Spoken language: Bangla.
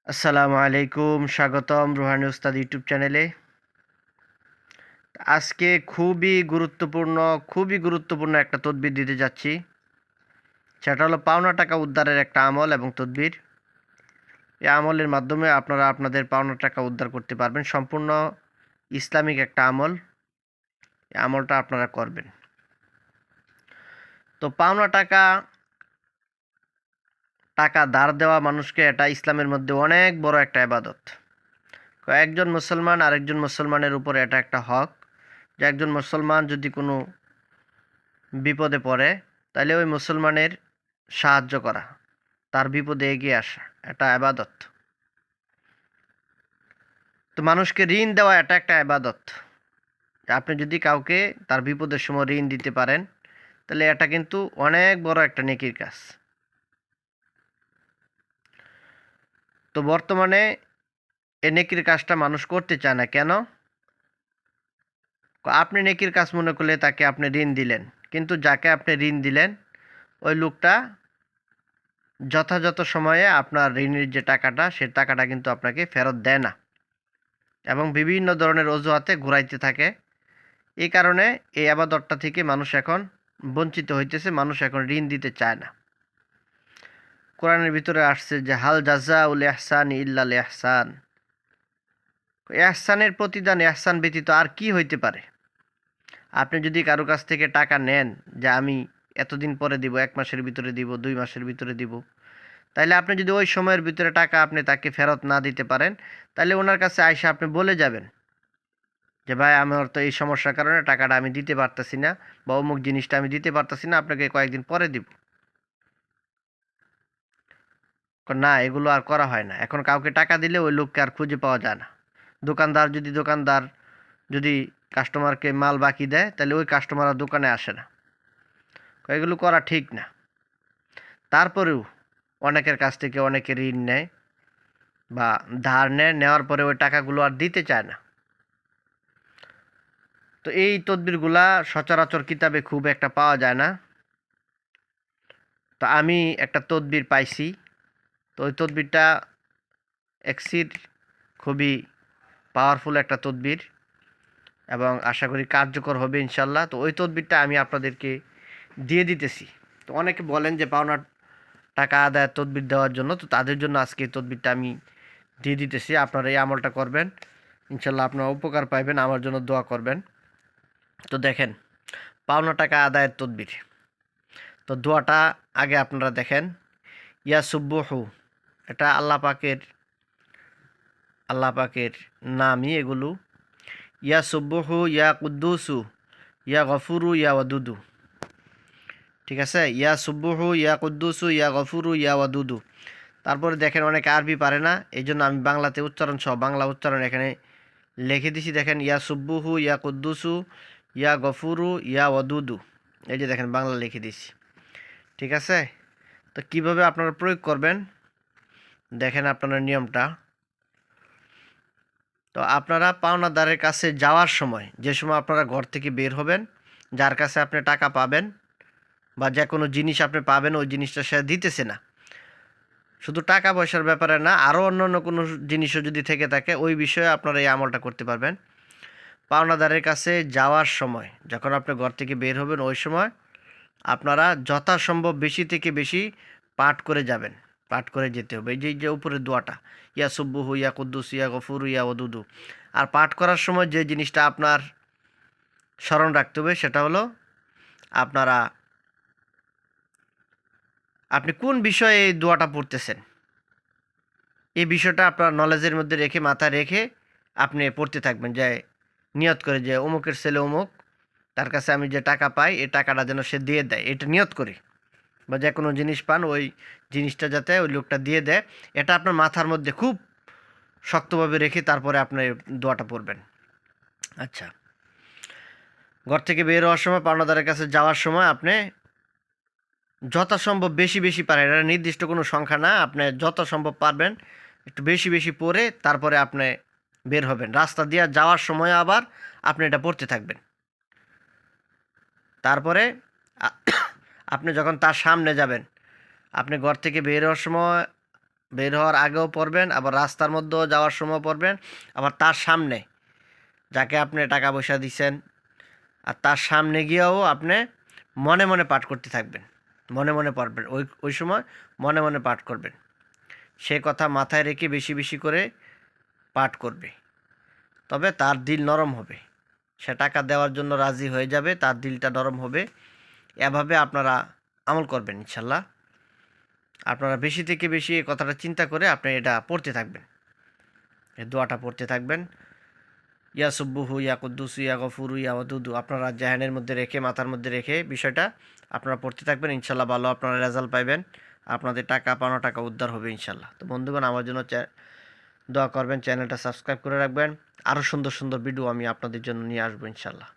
আসসালামু আলাইকুম, স্বাগতম রুহানি উস্তাদ ইউটিউব চ্যানেলে। আজকে খুবই গুরুত্বপূর্ণ একটা তদবির দিতে যাচ্ছি। সেটা হলো পাওনা টাকা উদ্ধারের একটা আমল এবং তদবির। এই আমলের মাধ্যমে আপনারা আপনাদের পাওনা টাকা উদ্ধার করতে পারবেন। সম্পূর্ণ ইসলামিক একটা আমল। এই আমলটা আপনারা করবেন। তো পাওনা টাকা ধার দেওয়া মানুষকে, এটা ইসলামের মধ্যে অনেক বড় একটা ইবাদত। একজন মুসলমান আরেকজন মুসলমানের উপর এটা একটা হক, যে একজন মুসলমান যদি কোনো বিপদে পড়ে, তাহলে ওই মুসলমানের সাহায্য করা, তার বিপদে এগিয়ে আসা, এটা ইবাদত। তো মানুষকে ঋণ দেওয়া এটা একটা ইবাদত। আপনি যদি কাউকে তার বিপদের সময় ঋণ দিতে পারেন, তাহলে এটা কিন্তু অনেক বড় একটা নেকির কাজ। তো বর্তমানে এই নেকির কাজটা মানুষ করতে চায় না কেন? আপনি নেকির কাজ মনে করলে তাকে আপনি ঋণ দিলেন, কিন্তু যাকে আপনি ঋণ দিলেন ওই লোকটা যথাযথ সময়ে আপনার ঋণের যে টাকাটা, সে টাকাটা কিন্তু আপনাকে ফেরত দেয় না এবং বিভিন্ন ধরনের অজুহাতে ঘুরাইতে থাকে। এই কারণে এই আবাদতটা থেকে মানুষ এখন বঞ্চিত হইতেছে, মানুষ এখন ঋণ দিতে চায় না। কোরআনের ভিতরে আসছে যে হাল জাযাউল ইহসানি ইল্লাল ইহসান। ইহসানের প্রতিদান ইহসান ব্যতীত আর কি হইতে পারে? আপনি যদি কারো কাছ থেকে টাকা নেন যে আমি এতদিন পরে দিব, 1 মাসের ভিতরে দিব, 2 মাসের ভিতরে দিব, তাইলে আপনি যদি ওই সময়ের ভিতরে টাকা আপনি তাকে ফেরত না দিতে পারেন, তাহলে ওনার কাছে আইসা আপনি বলে যাবেন যে ভাই, আমার তো এই সমস্যার কারণে টাকাটা আমি দিতে পারতেছি না, বা অমুক জিনিসটা আমি দিতে পারতেছি না, আপনাকে কয়েকদিন পরে দিব। না, এগুলো আর করা হয় না। এখন কাউকে টাকা দিলে ওই লোককে আর খুঁজে পাওয়া যায় না। দোকানদার যদি কাস্টমারকে মাল বাকি দেয়, তাহলে ওই কাস্টমার আর দোকানে আসে না। এগুলো করা ঠিক না। তারপরেও অনেকের কাছ থেকে অনেকে ঋণ নেয় বা ধার নেয়, নেওয়ার পরে ওই টাকাগুলো আর দিতে চায় না। তো এই তদবিরগুলা সচরাচর কিতাবে খুব একটা পাওয়া যায় না। তো আমি একটা তদবির পাইছি। তো ওই তদবিরটা এক্সির খুবই পাওয়ারফুল একটা তদবির এবং আশা করি কার্যকর হবে ইনশাল্লাহ। তো ওই তদবিরটা আমি আপনাদেরকে দিয়ে দিতেছি। তো অনেকে বলেন যে পাওনা টাকা আদায়ের তদবির দেওয়ার জন্য, তো তাদের জন্য আজকে এই তদবিরটা আমি দিয়ে দিতেছি। আপনারা এই আমলটা করবেন, ইনশাল্লাহ আপনারা উপকার পাইবেন। আমার জন্য দোয়া করবেন। তো দেখেন, পাওনা টাকা আদায়ের তদবির। তো দোয়াটা আগে আপনারা দেখেন। ইয়া সুব্বুহু, এটা আল্লাহ পাকের নামই এগুলো। ইয়া সুব্বুহু ইয়া কুদ্দুসু ইয়া গফুরু ইয়া ওয়াদুদু। ঠিক আছে, ইয়া সুব্বুহু ইয়া কুদ্দুসু ইয়া গফুরু ইয়া ওয়াদুদু। তারপরে দেখেন অনেকে আরবি পারে না, এই জন্য আমি বাংলাতে উচ্চারণ সহ বাংলা উচ্চারণ এখানে লিখে দিছি। দেখেন, ইয়া সুব্বুহু ইয়া কুদ্দুসু ইয়া গফুরু ইয়া ওয়াদুদু। এই যে দেখেন বাংলা লিখে দিছি। ঠিক আছে। তো কিভাবে আপনারা প্রয়োগ করবেন দেখেন আপনারা নিয়মটা। তো আপনারা পাওনাদারের কাছে যাওয়ার সময়, যে সময় আপনারা ঘর থেকে বের হবেন, যার কাছে আপনি টাকা পাবেন বা যে কোনো জিনিস আপনি পাবেন, ওই জিনিসটা সে দিতেছে না, শুধু টাকা পয়সার ব্যাপারে না, আরও অন্য কোনো জিনিসও যদি থেকে থাকে, ওই বিষয়ে আপনারা এই আমলটা করতে পারবেন। পাওনাদারের কাছে যাওয়ার সময়, যখন আপনি ঘর থেকে বের হবেন, ওই সময় আপনারা যথাসম্ভব বেশি থেকে বেশি পাঠ করে যাবেন, পাঠ করে যেতে হবে। এই যে উপরের দোয়াটা, ইয়া সুব্বুহু ইয়া কুদ্দুস ইয়া গফুরু ইয়া ওয়াদুদু। আর পাঠ করার সময় যে জিনিসটা আপনার স্মরণ রাখতে হবে, সেটা হলো আপনি কোন বিষয়ে এই দোয়াটা পড়তেছেন, এই বিষয়টা আপনার নলেজের মধ্যে রেখে, মাথায় রেখে আপনি পড়তে থাকবেন। যে নিয়ত করে যে অমুকের ছেলে অমুক, তার কাছে আমি যে টাকা পাই, এই টাকাটা যেন সে দিয়ে দেয়, এটা নিয়ত করি। বা যে কোনো জিনিস পান, ওই জিনিসটা যাতে ওই লোকটা দিয়ে দেয়, এটা আপনার মাথার মধ্যে খুব শক্তভাবে রেখে তারপরে আপনি দোয়াটা পড়বেন। আচ্ছা, ঘর থেকে বের হওয়ার সময়, পাওনাদারের কাছে যাওয়ার সময় আপনি যথাসম্ভব বেশি বেশি পারেন, এটা নির্দিষ্ট কোনো সংখ্যা না, আপনি যত সম্ভব পারবেন একটু বেশি বেশি পড়ে তারপরে আপনি বের হবেন। রাস্তা দিয়ে যাওয়ার সময় আবার আপনি এটা পড়তে থাকবেন। তারপরে আপনি যখন তার সামনে যাবেন, আপনি ঘর থেকে বের হওয়ার সময় বের হওয়ার আগেও পড়বেন, আবার রাস্তার মধ্যেও যাওয়ার সময় পড়বেন, আবার তার সামনে যাকে আপনি টাকা পয়সা দিচ্ছেন আর তার সামনে গিয়েও আপনি মনে মনে পাঠ করতে থাকবেন, মনে মনে পড়বেন, ওই সময় মনে মনে পাঠ করবেন। সে কথা মাথায় রেখে বেশি বেশি করে পাঠ করবে, তবে তার দিল নরম হবে, সে টাকা দেওয়ার জন্য রাজি হয়ে যাবে, তার দিলটা নরম হবে। এভাবে আপনারা আমল করবেন ইনশাল্লাহ। আপনারা বেশি থেকে বেশি এই কথাটা চিন্তা করে আপনি এটা পড়তে থাকবেন, এই দোয়াটা পড়তে থাকবেন। ইয়া সুব্বুহু ইয়া কুদ্দুসু ইয়া গফুরু ইয়া ওয়াদুদু আপনারা জাহানের মধ্যে রেখে, মাথার মধ্যে রেখে বিষয়টা আপনারা পড়তে থাকবেন। ইনশাল্লাহ ভালো আপনারা রেজাল্ট পাইবেন, আপনাদের টাকা পাওনা টাকা উদ্ধার হবে ইনশাল্লাহ। তো বন্ধুগণ, আমার জন্য দোয়া করবেন, চ্যানেলটা সাবস্ক্রাইব করে রাখবেন। আরও সুন্দর সুন্দর ভিডিও আমি আপনাদের জন্য নিয়ে আসবো ইনশাল্লাহ।